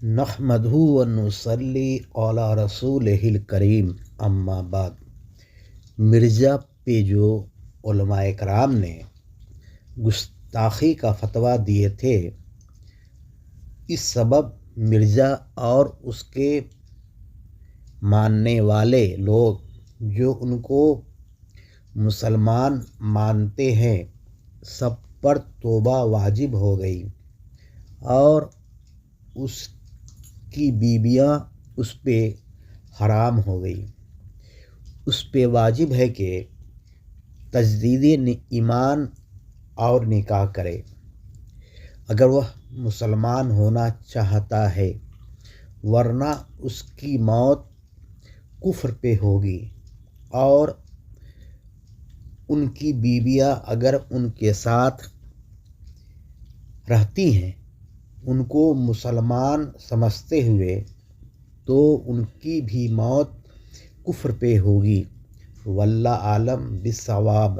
نحمدہ ونصلی علی رسولہ الکریم اما بعد۔ مرزا پہ جو علماء کرام نے گستاخی کا فتویٰ دیے تھے، اس سبب مرزا اور اس کے ماننے والے لوگ جو ان کو مسلمان مانتے ہیں سب پر توبہ واجب ہو گئی، اور اس کی بیویاں اس پہ حرام ہو گئی۔ اس پہ واجب ہے کہ تجدید ایمان اور نکاح کرے اگر وہ مسلمان ہونا چاہتا ہے، ورنہ اس کی موت کفر پہ ہوگی، اور ان کی بیویاں اگر ان کے ساتھ رہتی ہیں ان کو مسلمان سمجھتے ہوئے تو ان کی بھی موت کفر پہ ہوگی۔ واللہ عالم بالصواب۔